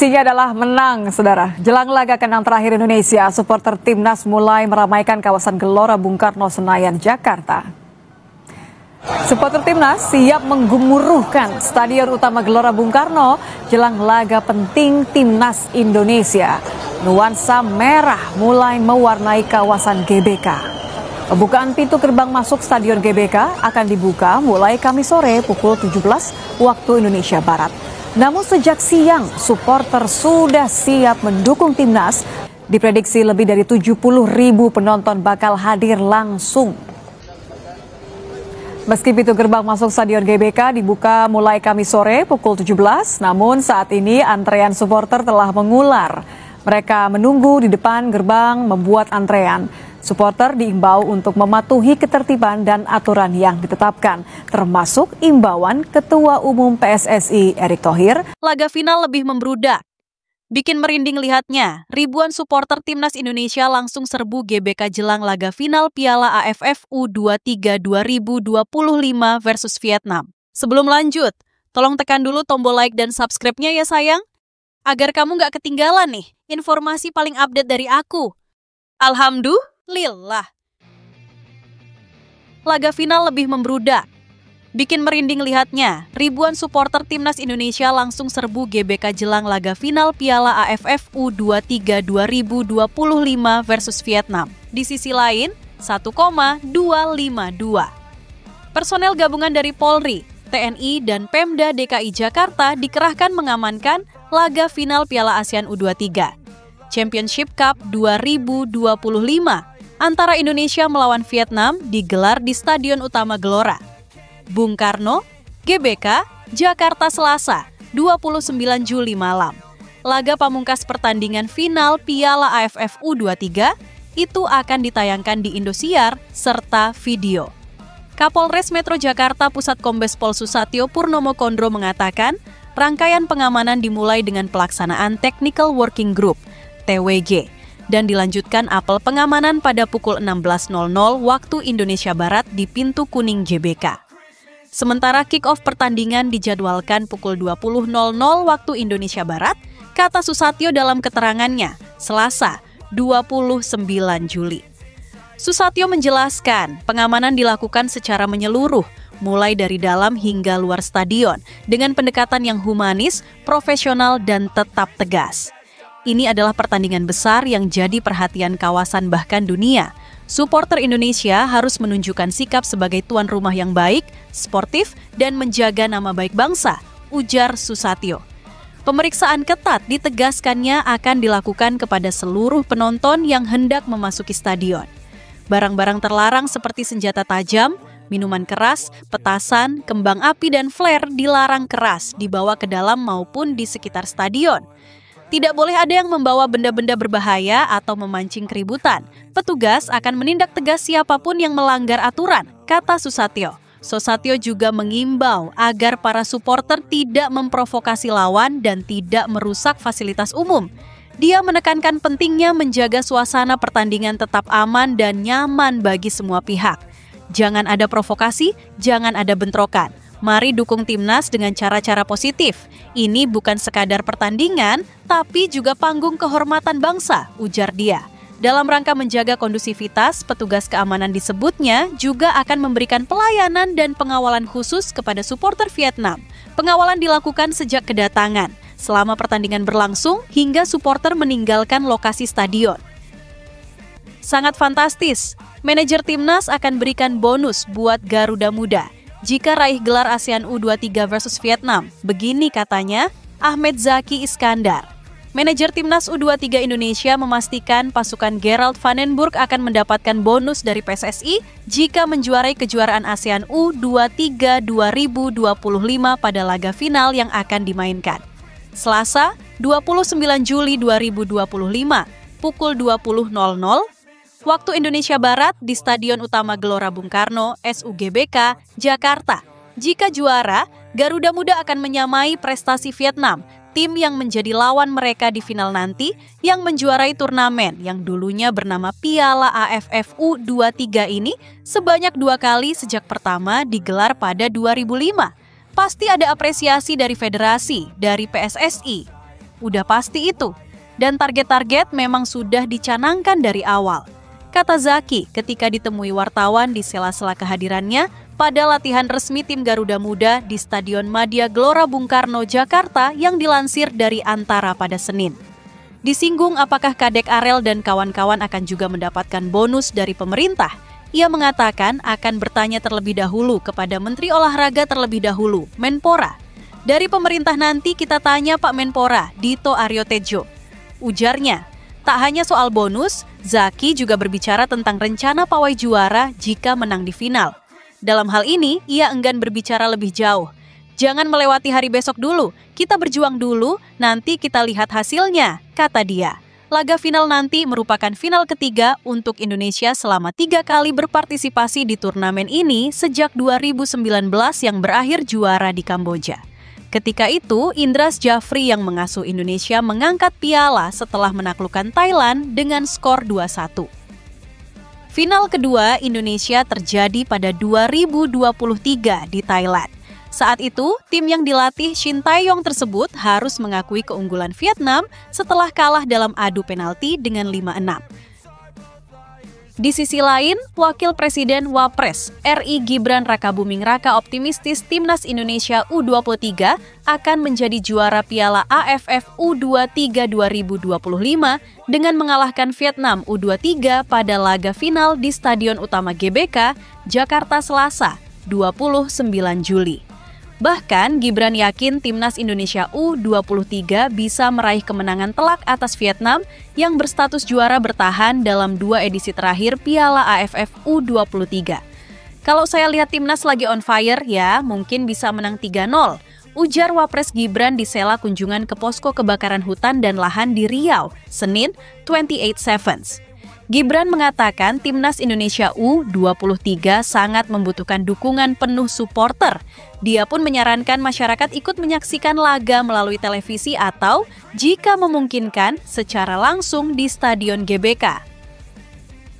Misinya adalah menang, saudara. Jelang laga kandang terakhir Indonesia, supporter Timnas mulai meramaikan kawasan Gelora Bung Karno, Senayan, Jakarta. Supporter Timnas siap menggumuruhkan Stadion Utama Gelora Bung Karno jelang laga penting Timnas Indonesia. Nuansa merah mulai mewarnai kawasan GBK. Pembukaan pintu gerbang masuk Stadion GBK akan dibuka mulai Kamis sore pukul 17 waktu Indonesia Barat. Namun sejak siang, supporter sudah siap mendukung Timnas. Diprediksi lebih dari 70.000 penonton bakal hadir langsung. Meski pintu gerbang masuk Stadion GBK dibuka mulai Kamis sore pukul 17, namun saat ini antrean supporter telah mengular. Mereka menunggu di depan gerbang membuat antrean. Supporter diimbau untuk mematuhi ketertiban dan aturan yang ditetapkan, termasuk imbauan Ketua Umum PSSI Erick Thohir. Laga final lebih membrudak. Bikin merinding lihatnya, ribuan supporter Timnas Indonesia langsung serbu GBK jelang laga final Piala AFF U23 2025 versus Vietnam. Sebelum lanjut, tolong tekan dulu tombol like dan subscribe-nya ya sayang, agar kamu nggak ketinggalan nih informasi paling update dari aku. Alhamdulillah. Laga final lebih membrudak. Bikin merinding lihatnya, ribuan supporter Timnas Indonesia langsung serbu GBK jelang laga final Piala AFF U23 2025 versus Vietnam. Di sisi lain, 1,252 personel gabungan dari Polri, TNI, dan Pemda DKI Jakarta dikerahkan mengamankan laga final Piala ASEAN U23 Championship Cup 2025 antara Indonesia melawan Vietnam digelar di Stadion Utama Gelora Bung Karno, GBK, Jakarta Selasa, 29 Juli malam. Laga pamungkas pertandingan final Piala AFF U23 itu akan ditayangkan di Indosiar serta video. Kapolres Metro Jakarta Pusat Kombes Pol Susatyo Purnomo Kondro mengatakan, rangkaian pengamanan dimulai dengan pelaksanaan Technical Working Group, TWG, dan dilanjutkan apel pengamanan pada pukul 16.00 waktu Indonesia Barat di pintu kuning GBK. Sementara kick-off pertandingan dijadwalkan pukul 20.00 waktu Indonesia Barat, kata Susatyo dalam keterangannya, Selasa, 29 Juli. Susatyo menjelaskan, pengamanan dilakukan secara menyeluruh, mulai dari dalam hingga luar stadion, dengan pendekatan yang humanis, profesional, dan tetap tegas. Ini adalah pertandingan besar yang jadi perhatian kawasan bahkan dunia. Supporter Indonesia harus menunjukkan sikap sebagai tuan rumah yang baik, sportif, dan menjaga nama baik bangsa, ujar Susatyo. Pemeriksaan ketat ditegaskannya akan dilakukan kepada seluruh penonton yang hendak memasuki stadion. Barang-barang terlarang seperti senjata tajam, minuman keras, petasan, kembang api, dan flare dilarang keras dibawa ke dalam maupun di sekitar stadion. Tidak boleh ada yang membawa benda-benda berbahaya atau memancing keributan. Petugas akan menindak tegas siapapun yang melanggar aturan, kata Susatyo. Susatyo juga mengimbau agar para supporter tidak memprovokasi lawan dan tidak merusak fasilitas umum. Dia menekankan pentingnya menjaga suasana pertandingan tetap aman dan nyaman bagi semua pihak. Jangan ada provokasi, jangan ada bentrokan. Mari dukung Timnas dengan cara-cara positif. Ini bukan sekadar pertandingan, tapi juga panggung kehormatan bangsa, ujar dia. Dalam rangka menjaga kondusivitas, petugas keamanan disebutnya juga akan memberikan pelayanan dan pengawalan khusus kepada supporter Vietnam. Pengawalan dilakukan sejak kedatangan, selama pertandingan berlangsung hingga supporter meninggalkan lokasi stadion. Sangat fantastis, manajer Timnas akan berikan bonus buat Garuda Muda jika raih gelar ASEAN U23 versus Vietnam. Begini katanya Ahmed Zaki Iskandar. Manajer Timnas U23 Indonesia memastikan pasukan Gerald Vandenburg akan mendapatkan bonus dari PSSI jika menjuarai kejuaraan ASEAN U23 2025 pada laga final yang akan dimainkan. Selasa, 29 Juli 2025, pukul 20.00, waktu Indonesia Barat di Stadion Utama Gelora Bung Karno, SUGBK, Jakarta. Jika juara, Garuda Muda akan menyamai prestasi Vietnam, tim yang menjadi lawan mereka di final nanti yang menjuarai turnamen yang dulunya bernama Piala AFF U23 ini sebanyak 2 kali sejak pertama digelar pada 2005. Pasti ada apresiasi dari federasi, dari PSSI. udah pasti itu. Dan target-target memang sudah dicanangkan dari awal. Kata Zaki ketika ditemui wartawan di sela-sela kehadirannya pada latihan resmi tim Garuda Muda di Stadion Madia Gelora Bung Karno, Jakarta yang dilansir dari Antara pada Senin. Disinggung apakah Kadek Arel dan kawan-kawan akan juga mendapatkan bonus dari pemerintah, ia mengatakan akan bertanya terlebih dahulu kepada Menteri Olahraga terlebih dahulu, Menpora. Dari pemerintah nanti kita tanya Pak Menpora, Dito Aryo Tejo. Ujarnya, tak hanya soal bonus, Zaki juga berbicara tentang rencana pawai juara jika menang di final. Dalam hal ini, ia enggan berbicara lebih jauh. Jangan melewati hari besok dulu, kita berjuang dulu, nanti kita lihat hasilnya, kata dia. Laga final nanti merupakan final ketiga untuk Indonesia selama 3 kali berpartisipasi di turnamen ini sejak 2019 yang berakhir juara di Kamboja. Ketika itu, Indras Jafri yang mengasuh Indonesia mengangkat piala setelah menaklukkan Thailand dengan skor 2-1. Final kedua Indonesia terjadi pada 2023 di Thailand. Saat itu, tim yang dilatih Shin Tae-yong tersebut harus mengakui keunggulan Vietnam setelah kalah dalam adu penalti dengan 5-6. Di sisi lain, Wakil Presiden Wapres RI Gibran Rakabuming Raka optimistis Timnas Indonesia U23 akan menjadi juara Piala AFF U23 2025 dengan mengalahkan Vietnam U23 pada laga final di Stadion Utama GBK, Jakarta Selasa, 29 Juli. Bahkan, Gibran yakin Timnas Indonesia U23 bisa meraih kemenangan telak atas Vietnam yang berstatus juara bertahan dalam 2 edisi terakhir Piala AFF U23. Kalau saya lihat Timnas lagi on fire ya, mungkin bisa menang 3-0, ujar Wapres Gibran di sela kunjungan ke posko kebakaran hutan dan lahan di Riau, Senin, 28/7. Gibran mengatakan Timnas Indonesia U23 sangat membutuhkan dukungan penuh supporter. Dia pun menyarankan masyarakat ikut menyaksikan laga melalui televisi atau, jika memungkinkan, secara langsung di Stadion GBK.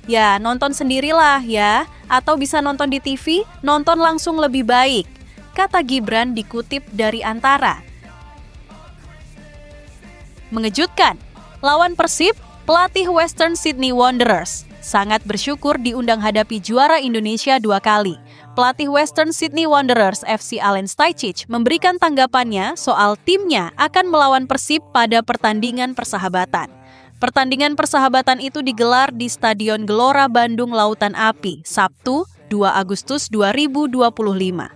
Ya, nonton sendirilah ya, atau bisa nonton di TV, nonton langsung lebih baik, kata Gibran dikutip dari Antara. Mengejutkan, lawan Persib, pelatih Western Sydney Wanderers sangat bersyukur diundang hadapi juara Indonesia 2 kali. Pelatih Western Sydney Wanderers FC Alen Stajcic memberikan tanggapannya soal timnya akan melawan Persib pada pertandingan persahabatan. Pertandingan persahabatan itu digelar di Stadion Gelora Bandung Lautan Api, Sabtu, 2 Agustus 2025.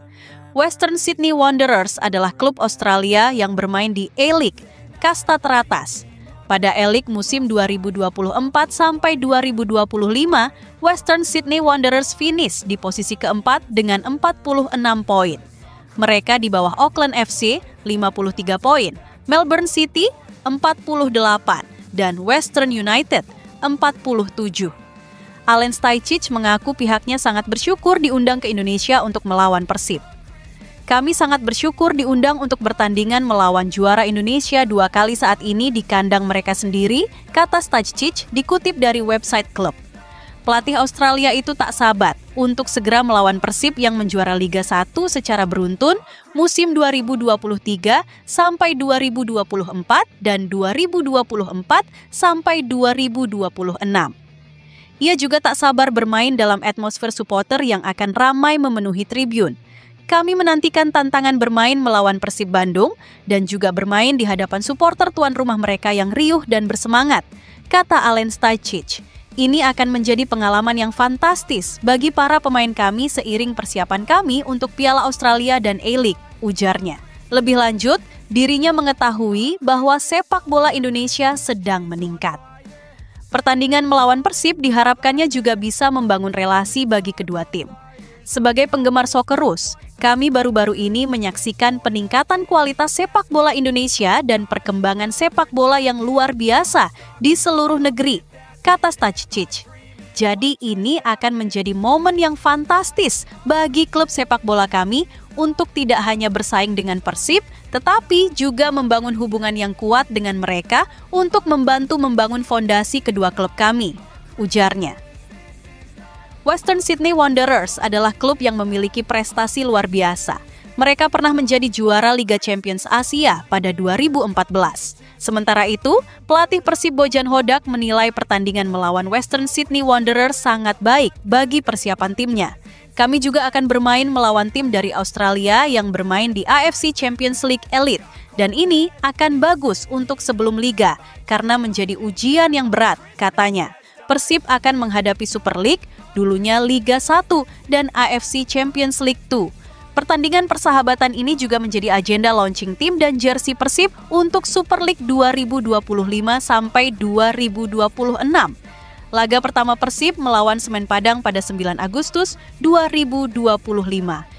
Western Sydney Wanderers adalah klub Australia yang bermain di A-League, kasta teratas. Pada A-League musim 2024 sampai 2025, Western Sydney Wanderers finish di posisi keempat dengan 46 poin. Mereka di bawah Auckland FC 53 poin, Melbourne City 48 dan Western United 47. Alen Stajcic mengaku pihaknya sangat bersyukur diundang ke Indonesia untuk melawan Persib. Kami sangat bersyukur diundang untuk bertandingan melawan juara Indonesia 2 kali saat ini di kandang mereka sendiri, kata Stajcic dikutip dari website klub. Pelatih Australia itu tak sabar untuk segera melawan Persib yang menjuara Liga 1 secara beruntun musim 2023 sampai 2024 dan 2024 sampai 2026. Ia juga tak sabar bermain dalam atmosfer supporter yang akan ramai memenuhi tribun. Kami menantikan tantangan bermain melawan Persib Bandung dan juga bermain di hadapan supporter tuan rumah mereka yang riuh dan bersemangat, kata Alen Stajcic. Ini akan menjadi pengalaman yang fantastis bagi para pemain kami seiring persiapan kami untuk Piala Australia dan A-League, ujarnya. Lebih lanjut, dirinya mengetahui bahwa sepak bola Indonesia sedang meningkat. Pertandingan melawan Persib diharapkannya juga bisa membangun relasi bagi kedua tim. Sebagai penggemar Socceroos, kami baru-baru ini menyaksikan peningkatan kualitas sepak bola Indonesia dan perkembangan sepak bola yang luar biasa di seluruh negeri, kata Stajcic. Jadi ini akan menjadi momen yang fantastis bagi klub sepak bola kami untuk tidak hanya bersaing dengan Persib, tetapi juga membangun hubungan yang kuat dengan mereka untuk membantu membangun fondasi kedua klub kami, ujarnya. Western Sydney Wanderers adalah klub yang memiliki prestasi luar biasa. Mereka pernah menjadi juara Liga Champions Asia pada 2014. Sementara itu, pelatih Persib Bojan Hodak menilai pertandingan melawan Western Sydney Wanderers sangat baik bagi persiapan timnya. Kami juga akan bermain melawan tim dari Australia yang bermain di AFC Champions League Elite. Dan ini akan bagus untuk sebelum Liga karena menjadi ujian yang berat, katanya. Persib akan menghadapi Super League, dulunya Liga 1 dan AFC Champions League 2. Pertandingan persahabatan ini juga menjadi agenda launching tim dan jersey Persib untuk Super League 2025 sampai 2026. Laga pertama Persib melawan Semen Padang pada 9 Agustus 2025.